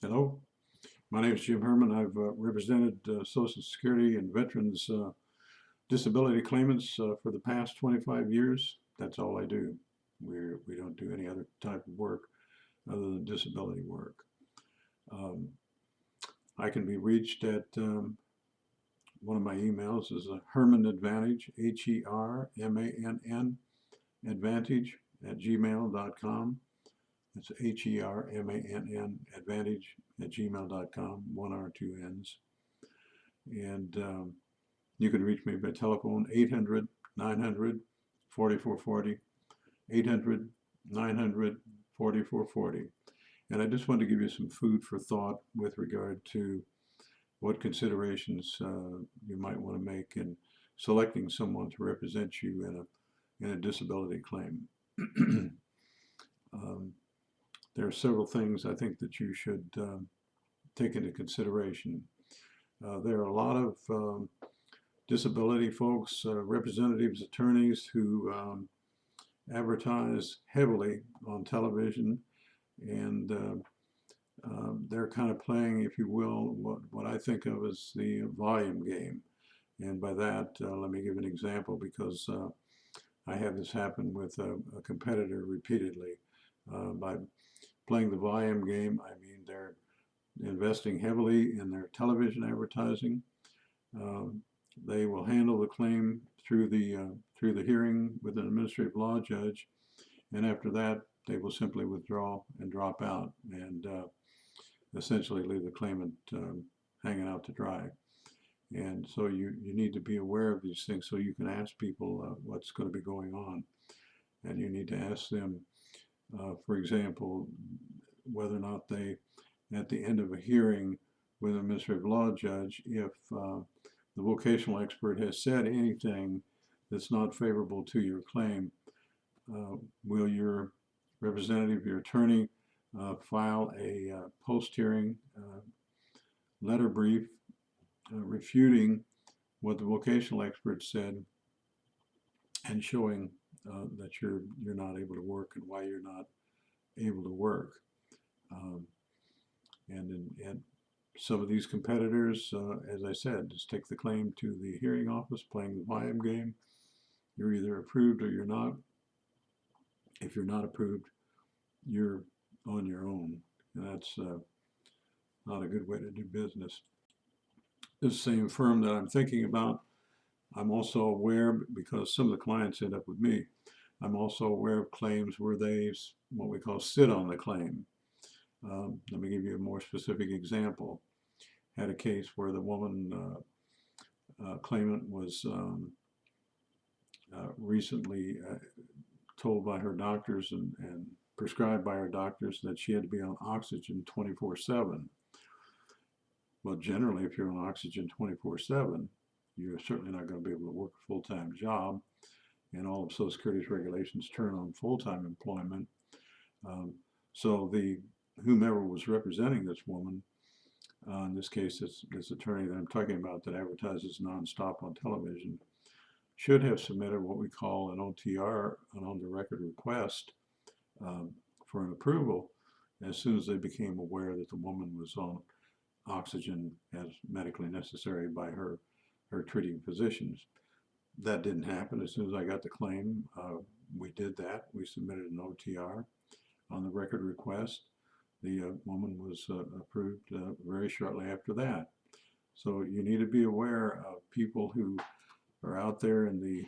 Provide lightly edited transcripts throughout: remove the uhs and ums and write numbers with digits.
Hello, my name is Jim Herman. I've represented Social Security and veterans disability claimants for the past 25 years. That's all I do. We don't do any other type of work other than disability work. Um, I can be reached at one of my emails is a Herman Advantage, HERMANN Advantage at gmail.com. It's HERMANN Advantage at gmail.com, one R, two N's. And you can reach me by telephone 800 900 4440, 800 900 4440. And I just want to give you some food for thought with regard to what considerations you might want to make in selecting someone to represent you in a disability claim. um, there are several things I think that you should take into consideration. There are a lot of disability folks, representatives, attorneys who advertise heavily on television, and they're kind of playing, if you will, what I think of as the volume game. And by that, let me give an example because I had this happen with a competitor repeatedly. By playing the volume game, I mean they're investing heavily in their television advertising. Um, they will handle the claim through the hearing with an administrative law judge, and after that, they will simply withdraw and drop out, and essentially leave the claimant hanging out to dry. And so you need to be aware of these things so you can ask people what's going to be going on, and you need to ask them, for example, whether or not they, at the end of a hearing with an administrative law judge, if the vocational expert has said anything that's not favorable to your claim, will your representative, your attorney, file a post-hearing letter brief refuting what the vocational expert said and showing that you're not able to work and why you're not able to work. Um, and some of these competitors, as I said, just take the claim to the hearing office, playing the volume game. You're either approved or you're not. If you're not approved, you're on your own, and that's not a good way to do business. This same firm that I'm thinking about, I'm also aware, because some of the clients end up with me, I'm also aware of claims where they, what we call, sit on the claim. Let me give you a more specific example. Had a case where the woman claimant was recently told by her doctors and prescribed by her doctors that she had to be on oxygen 24/7. Well, generally, if you're on oxygen 24/7, you're certainly not going to be able to work a full-time job, and all of Social Security's regulations turn on full-time employment. So whomever was representing this woman, in this case, this attorney that I'm talking about that advertises nonstop on television, should have submitted what we call an OTR, an on-the-record request, for an approval as soon as they became aware that the woman was on oxygen as medically necessary by her treating physicians. That didn't happen. As soon as I got the claim, we did that. We submitted an OTR on the record request. The woman was approved very shortly after that. So you need to be aware of people who are out there in the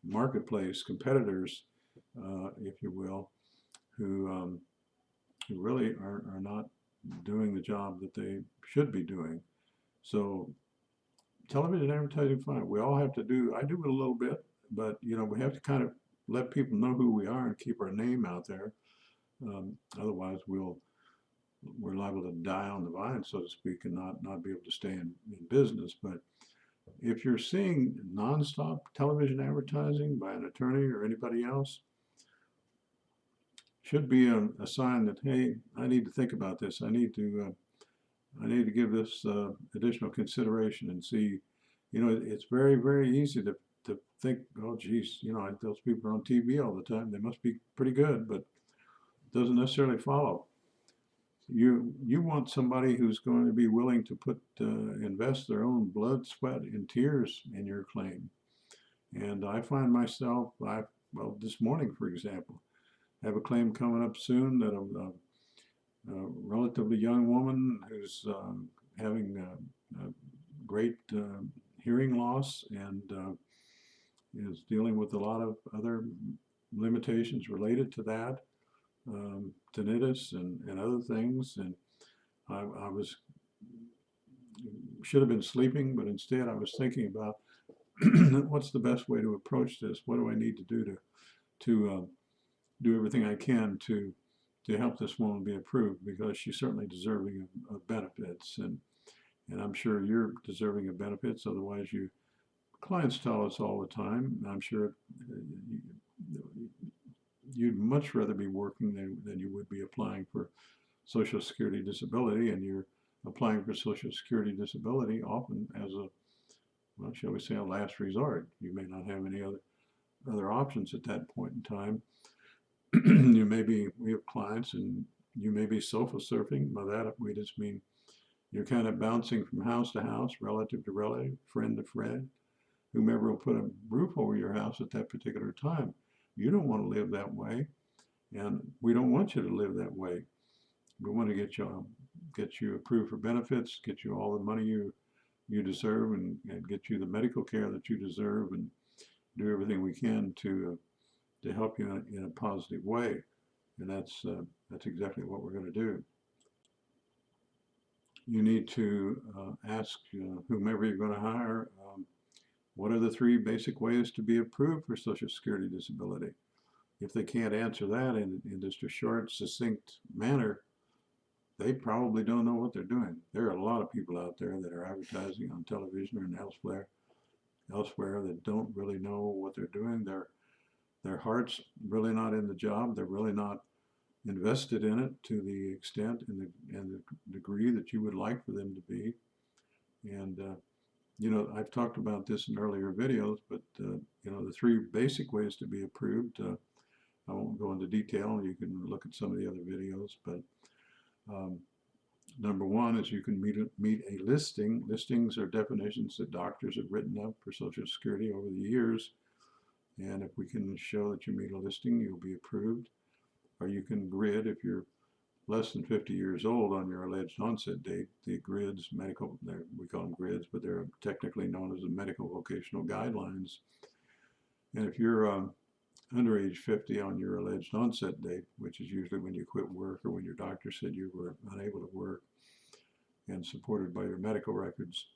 marketplace, competitors, if you will, who really are not doing the job that they should be doing. So television advertising, fine. We all have to do, I do it a little bit, but we have to kind of let people know who we are and keep our name out there. Otherwise, we're liable to die on the vine, so to speak, and not be able to stay in business. But if you're seeing nonstop television advertising by an attorney or anybody else, should be a sign that, hey, I need to think about this. I need to give this additional consideration and see. It's very, very easy to think, oh, geez, those people are on TV all the time. They must be pretty good, but it doesn't necessarily follow. You want somebody who's going to be willing to invest their own blood, sweat, and tears in your claim. And I find myself, well, this morning, for example, I have a claim coming up soon that a relatively young woman who's having a great hearing loss and is dealing with a lot of other limitations related to that, tinnitus and other things. And I should have been sleeping, but instead I was thinking about what's the best way to approach this? What do I need to do to do everything I can to help this woman be approved, because she's certainly deserving of benefits, and I'm sure you're deserving of benefits. Otherwise, clients tell us all the time. I'm sure you'd much rather be working than you would be applying for Social Security disability, and you're applying for Social Security disability often as a, well, shall we say, a last resort. You may not have any other options at that point in time. We have clients, and you may be sofa surfing. By that we just mean you're kind of bouncing from house to house, relative to relative, friend to friend, whomever will put a roof over your house at that particular time. You don't want to live that way, and we don't want you to live that way. We want to get you approved for benefits, get you all the money you deserve, and get you the medical care that you deserve, and do everything we can to help you in a positive way. And that's exactly what we're going to do. You need to ask whomever you're going to hire, what are the 3 basic ways to be approved for Social Security disability? If they can't answer that in just a short, succinct manner, they probably don't know what they're doing. There are a lot of people out there that are advertising on television and elsewhere that don't really know what they're doing. Their heart's really not in the job. They're really not invested in it to the extent and the degree that you would like for them to be. And I've talked about this in earlier videos, but the 3 basic ways to be approved. I won't go into detail. You can look at some of the other videos, but number 1 is you can meet a listing. Listings are definitions that doctors have written up for Social Security over the years. And if we can show that you meet a listing, you'll be approved. Or you can grid if you're less than 50 years old on your alleged onset date. The grids, we call them grids, but they're technically known as the medical vocational guidelines. And if you're under age 50 on your alleged onset date, which is usually when you quit work or when your doctor said you were unable to work and supported by your medical records,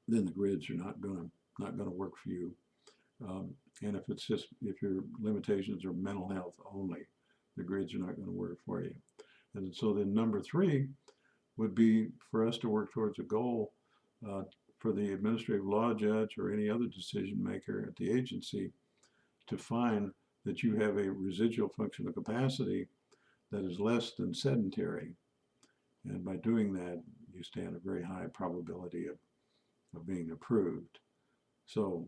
then the grids are not going to work for you. And if your limitations are mental health only, the grids are not going to work for you. And so then number 3 would be for us to work towards a goal for the administrative law judge or any other decision maker at the agency to find that you have a residual functional capacity that is less than sedentary. And by doing that, you stand a very high probability of being approved. So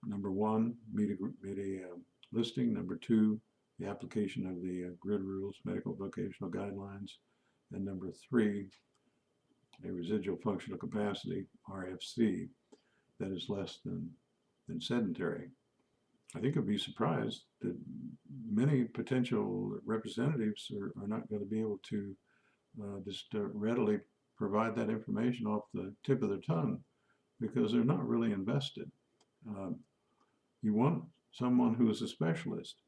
number 1, meet a listing. Number 2, the application of the grid rules, medical vocational guidelines. And number 3, a residual functional capacity, RFC, that is less than sedentary. I think you'll be surprised that many potential representatives are not going to be able to just readily provide that information off the tip of their tongue, because they're not really invested. You want someone who is a specialist.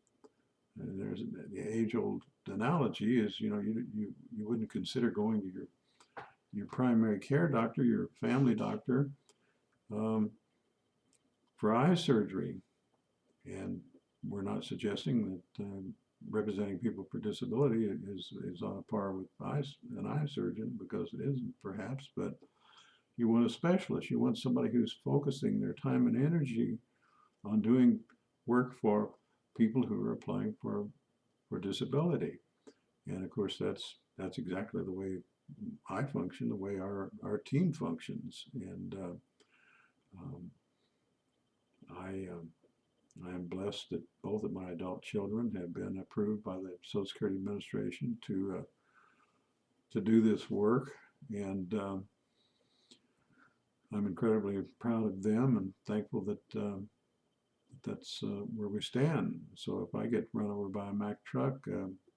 There's the age-old analogy is, you wouldn't consider going to your primary care doctor, your family doctor, for eye surgery. And we're not suggesting that representing people for disability is on a par with an eye surgeon, because it isn't, perhaps, but you want a specialist. You want somebody who's focusing their time and energy on doing work for people who are applying for disability. And of course, that's exactly the way I function, the way our team functions. And I am blessed that both of my adult children have been approved by the Social Security Administration to do this work, and I'm incredibly proud of them and thankful that that's where we stand. So if I get run over by a Mack truck,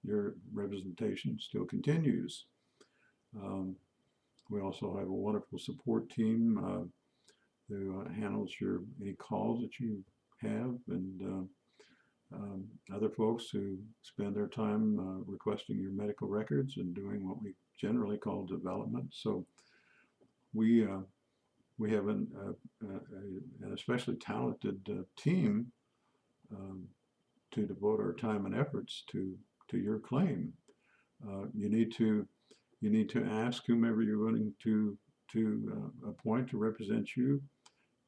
your representation still continues. Um, we also have a wonderful support team who handles any calls that you have, and other folks who spend their time requesting your medical records and doing what we generally call development. So we have an especially talented team um, to devote our time and efforts to your claim. You need to ask whomever you're willing to appoint to represent you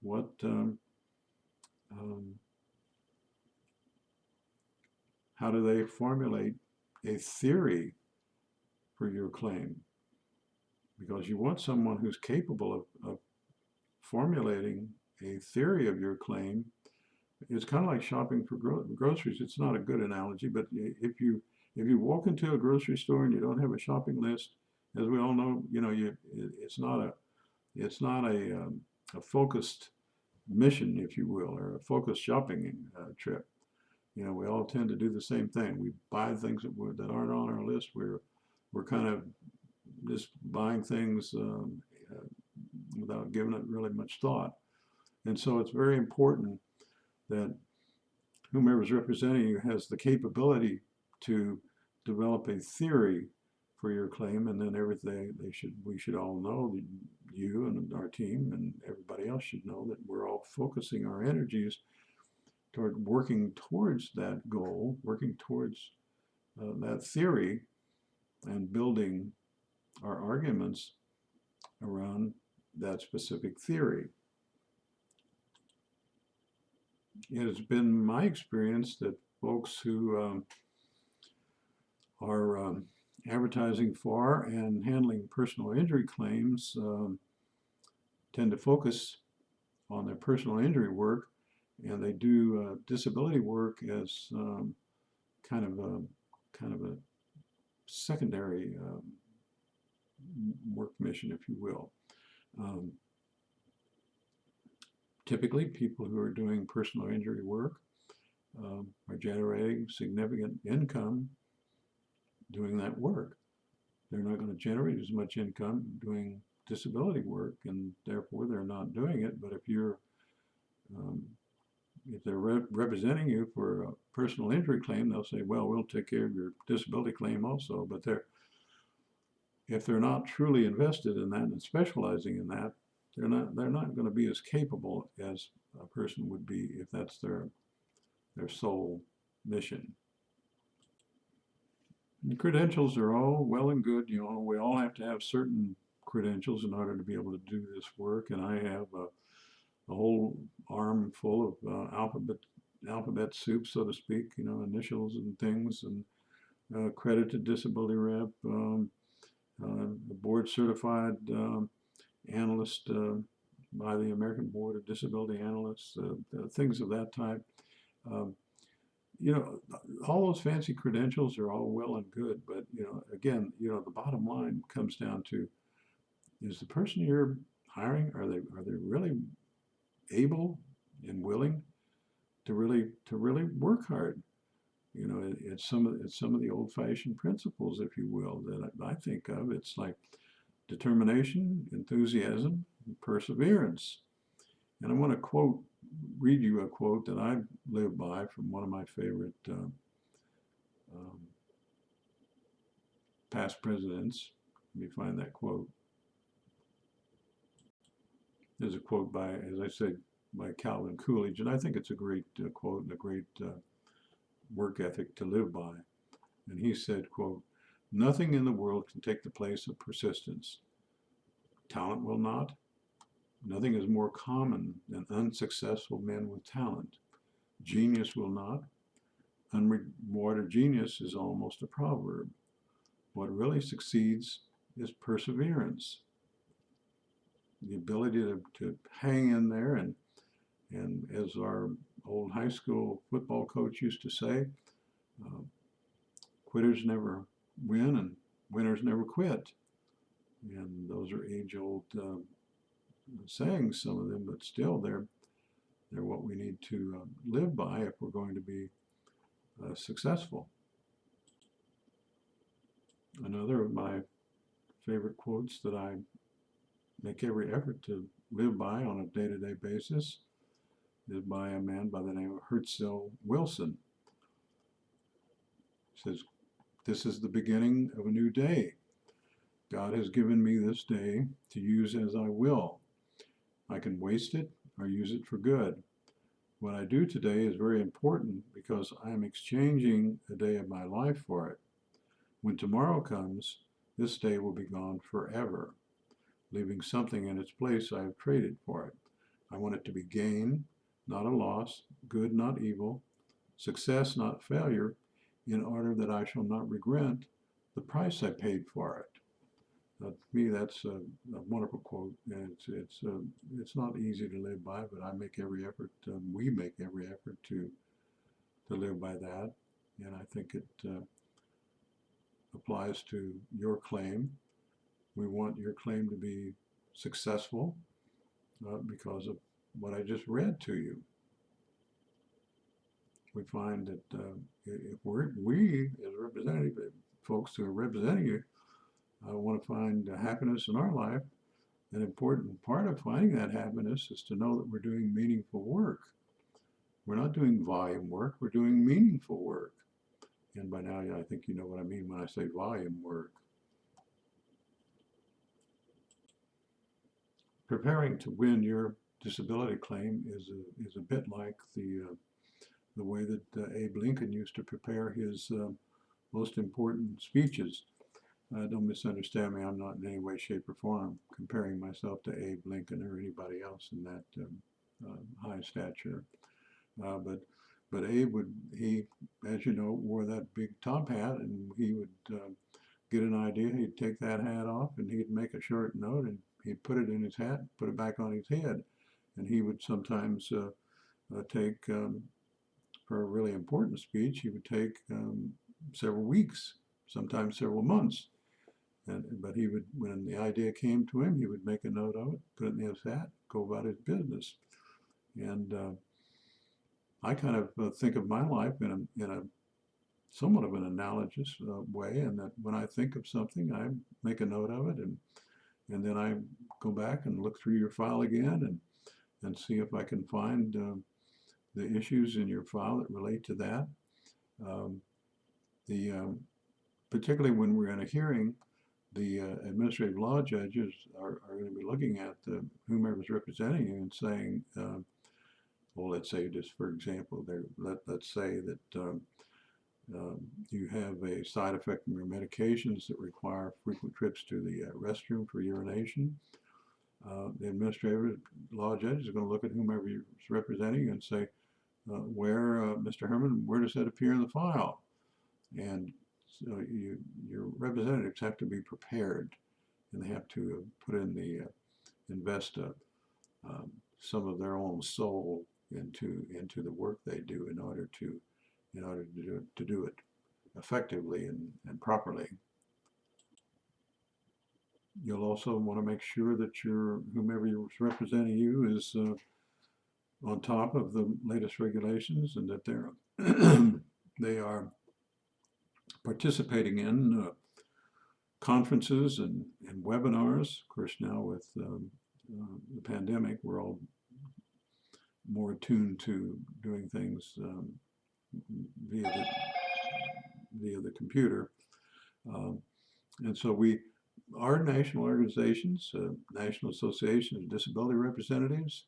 what um, how do they formulate a theory for your claim, because you want someone who's capable of formulating a theory of your claim. It's kind of like shopping for groceries. It's not a good analogy, but if you walk into a grocery store and you don't have a shopping list, as we all know, it's not a focused mission, if you will, or a focused shopping trip. We all tend to do the same thing. We buy things that aren't on our list. We're kind of just buying things without giving it really much thought. And so it's very important that whomever's representing you has the capability to develop a theory for your claim, and then we should all know, that you and our team and everybody else should know, that we're all focusing our energies toward working towards that goal, working towards that theory, and building our arguments around that specific theory. It has been my experience that folks who are advertising for and handling personal injury claims tend to focus on their personal injury work, and they do disability work as kind of a secondary work mission, if you will. Typically, people who are doing personal injury work are generating significant income doing that work. They're not going to generate as much income doing disability work, and therefore they're not doing it. But if they're representing you for a personal injury claim, they'll say, well, we'll take care of your disability claim also. But if they're not truly invested in that and specializing in that, they're not going to be as capable as a person would be if that's their sole mission. The credentials are all well and good. We all have to have certain credentials in order to be able to do this work, and I have a whole arm full of alphabet soup, so to speak, initials and things, and accredited disability rep, a board certified analyst by the American Board of Disability Analysts, things of that type. All those fancy credentials are all well and good, but again, the bottom line comes down to, is the person you're hiring, are they really able and willing to really work hard? It's some of the old-fashioned principles, if you will, that I think of. It's like determination, enthusiasm, and perseverance. And I want to read you a quote that I live by from one of my favorite past presidents. Let me find that quote. There's a quote by, as I said, by Calvin Coolidge, and I think it's a great quote and a great work ethic to live by. And he said, quote, "Nothing in the world can take the place of persistence. Talent will not. Nothing is more common than unsuccessful men with talent. Genius will not. Unrewarded genius is almost a proverb. What really succeeds is perseverance." The ability to hang in there, and as our old high school football coach used to say, uh, quitters never win and winners never quit. And those are age-old sayings, some of them, but still they're what we need to live by if we're going to be successful. Another of my favorite quotes that I make every effort to live by on a day-to-day basis is by a man by the name of Residual Wilson. It says, "This is the beginning of a new day. God has given me this day to use as I will. I can waste it or use it for good. What I do today is very important because I am exchanging a day of my life for it. When tomorrow comes, this day will be gone forever, leaving something in its place I have traded for it. I want it to be gain, not a loss, good, not evil, success, not failure, in order that I shall not regret the price I paid for it." To me, that's a wonderful quote, and it's not easy to live by, but I make every effort. We make every effort to live by that, and I think it applies to your claim. We want your claim to be successful because of what I just read to you. We find that if we as representative folks who are representing you want to find happiness in our life, an important part of finding that happiness is to know that we're doing meaningful work. We're not doing volume work, we're doing meaningful work. And by now, I think you know what I mean when I say volume work. Preparing to win your disability claim is a bit like the way that Abe Lincoln used to prepare his most important speeches. Don't misunderstand me, I'm not in any way, shape, or form comparing myself to Abe Lincoln or anybody else in that high stature. But Abe he, as you know, wore that big top hat, and he would get an idea, he'd take that hat off, and he'd make a short note, and he'd put it in his hat, put it back on his head. And he would sometimes take, for a really important speech, he would take several weeks, sometimes several months. But he would, when the idea came to him, he would make a note of it, put it in his hat, go about his business. And I kind of think of my life in a somewhat of an analogous way, and that when I think of something, I make a note of it, and then I go back and look through your file again and see if I can find the issues in your file that relate to that. Particularly when we're in a hearing, the administrative law judges are going to be looking at whomever's representing you and saying, well, let's say just for example, let's say that you have a side effect from your medications that require frequent trips to the restroom for urination. The administrative law judge is going to look at whomever is representing and say, Mr. Herman, where does that appear in the file? And so your representatives have to be prepared, and they have to put in invest some of their own soul into the work they do in order to do it effectively and properly. You'll also want to make sure that whomever is representing you is on top of the latest regulations, and that they are participating in conferences and webinars. Of course, now with the pandemic, we're all more attuned to doing things via the computer. And so our national organizations, National Association of Disability Representatives,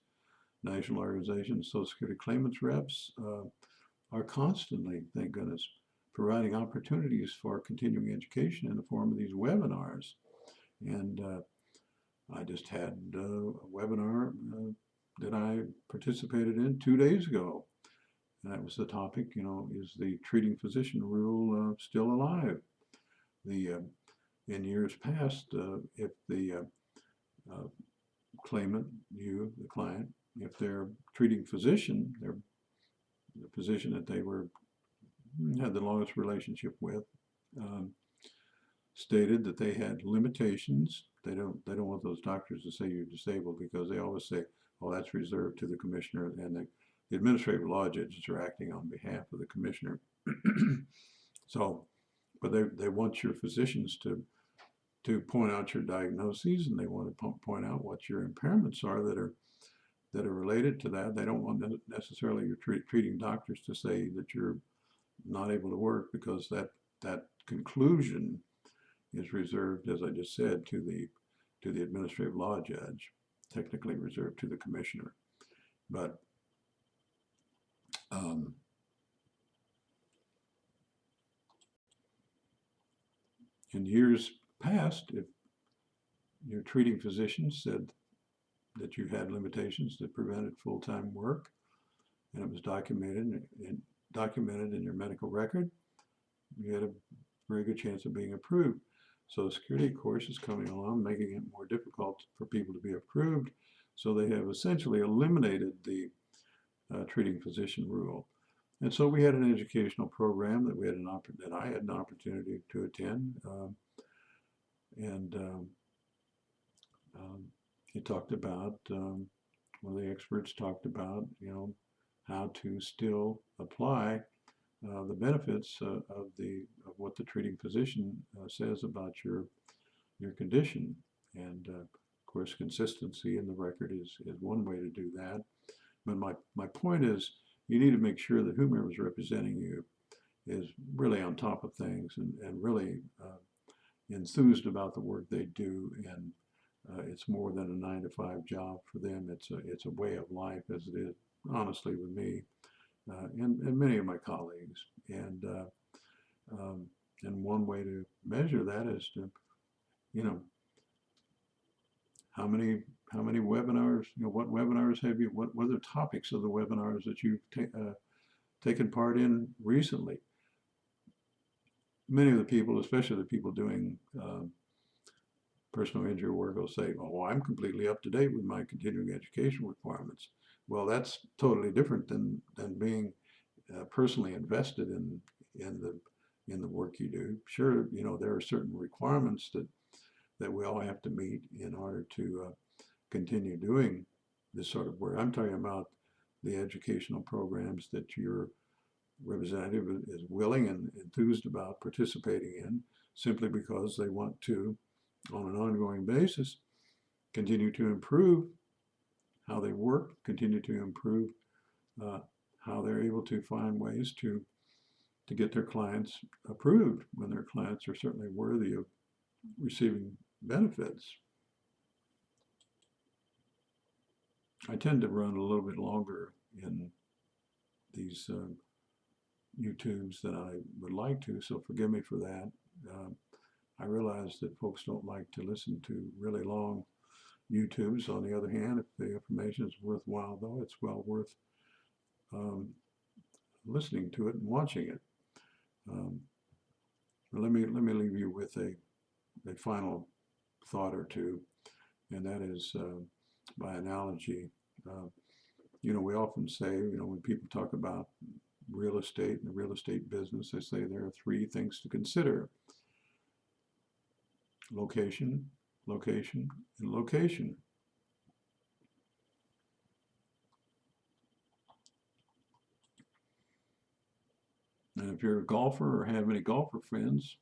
National Organization of Social Security Claimants Reps, are constantly, thank goodness, providing opportunities for continuing education in the form of these webinars. And I just had a webinar that I participated in 2 days ago. And that was the topic, is the treating physician rule still alive? In years past, if the claimant, the client, if their treating physician, their the physician that they had the longest relationship with, um, stated that they had limitations. They don't want those doctors to say you're disabled, because they always say, "Oh, that's reserved to the commissioner," and the administrative law judges are acting on behalf of the commissioner. So, but they want your physicians to point out your diagnoses, and they want to point out what your impairments are that are related to that. They don't want necessarily your treating doctors to say that you're not able to work, because that conclusion is reserved, as I just said, to the administrative law judge, technically reserved to the commissioner. But in years past, if your treating physician said that you had limitations that prevented full-time work, and it was documented in your medical record, you had a very good chance of being approved. So Security, of course, is coming along, making it more difficult for people to be approved. So they have essentially eliminated the treating physician rule. And so we had an educational program that I had an opportunity to attend, and he talked about, one of the experts talked about, how to still apply the benefits of what the treating physician says about your condition. And of course, consistency in the record is one way to do that. But my point is, you need to make sure that whomever is representing you is really on top of things, and really enthused about the work they do. And it's more than a 9-to-5 job for them. It's a way of life, as it is, honestly, with me and many of my colleagues. And one way to measure that is to, how many webinars, what webinars have you, what are the topics of the webinars that you've taken part in recently? Many of the people, especially the people doing personal injury work, will say, "Oh, I'm completely up to date with my continuing education requirements." Well, that's totally different than being personally invested in the work you do. Sure, there are certain requirements that we all have to meet in order to continue doing this sort of work. I'm talking about the educational programs that your representative is willing and enthused about participating in, simply because they want to, on an ongoing basis, continue to improve how they work, continue to improve how they're able to find ways to get their clients approved, when their clients are certainly worthy of receiving benefits. I tend to run a little bit longer in these YouTubes than I would like to, so forgive me for that. I realize that folks don't like to listen to really long YouTubes. On the other hand, if the information is worthwhile, though, it's well worth listening to it and watching it. Let me leave you with a final thought or two, and that is by analogy. We often say, when people talk about real estate and the real estate business, they say there are 3 things to consider: location, location, and location. And if you're a golfer or have any golfer friends,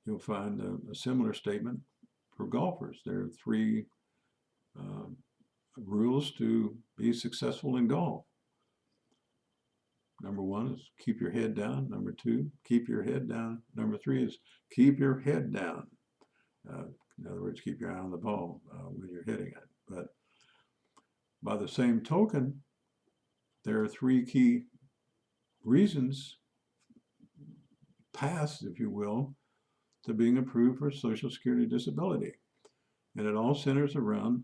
you'll find a similar statement for golfers. There are 3 rules to be successful in golf. Number 1 is keep your head down. Number 2, keep your head down. Number 3 is keep your head down. In other words, keep your eye on the ball when you're hitting it. But by the same token, there are 3 key reasons, paths, if you will, to being approved for Social Security disability. And it all centers around,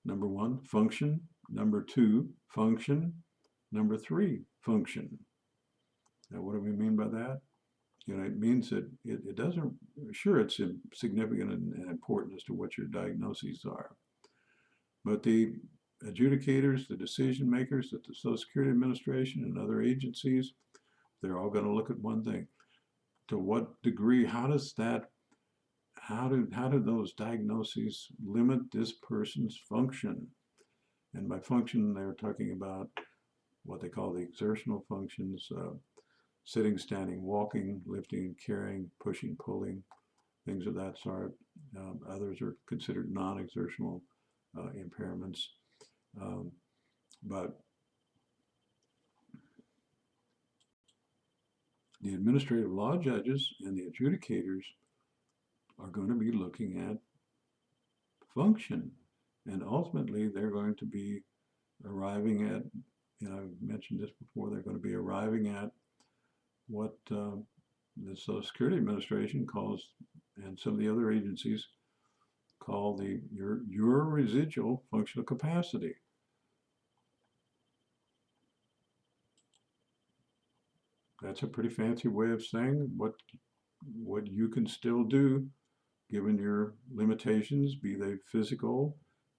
number 1, function. Number 2, function. Number 3, function. Now, what do we mean by that? It means that it doesn't, sure, it's significant and important as to what your diagnoses are. But the adjudicators, the decision makers at the Social Security Administration and other agencies, they're all going to look at one thing. To what degree, how do those diagnoses limit this person's function? And by function, they're talking about what they call the exertional functions, sitting, standing, walking, lifting, carrying, pushing, pulling, things of that sort. Others are considered non-exertional impairments. But the administrative law judges and the adjudicators are going to be looking at function. And ultimately, they're going to be arriving at, I've mentioned this before, they're going to be arriving at what the Social Security Administration calls, and some of the other agencies call your residual functional capacity. That's a pretty fancy way of saying what you can still do given your limitations, be they physical,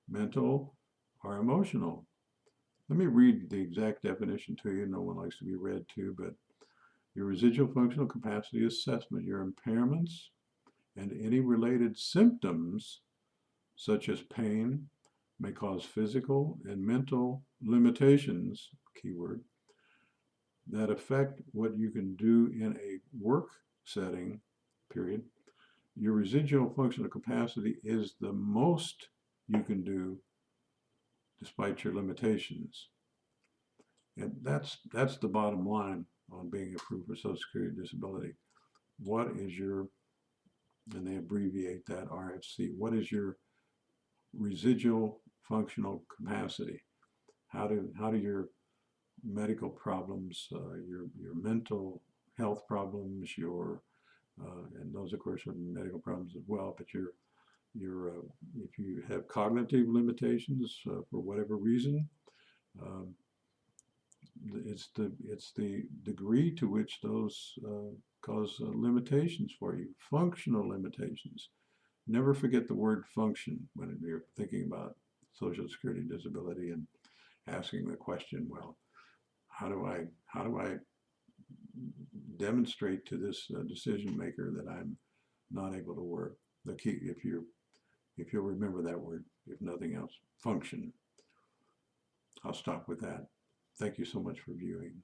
mental, or emotional. Let me read the exact definition to you. No one likes to be read to, but your residual functional capacity assessment, your impairments and any related symptoms, such as pain, may cause physical and mental limitations, keyword, that affect what you can do in a work setting, period. Your residual functional capacity is the most you can do despite your limitations. And that's the bottom line on being approved for Social Security disability. What is your, and they abbreviate that RFC, what is your residual functional capacity? How do your medical problems, your mental health problems, and those of course are medical problems as well, but if you have cognitive limitations for whatever reason, it's the degree to which those cause limitations for you, functional limitations. Never forget the word function when you're thinking about Social Security disability and asking the question, well, how do I demonstrate to this decision maker that I'm not able to work? The key, if you'll remember that word, if nothing else, function. I'll stop with that. Thank you so much for viewing.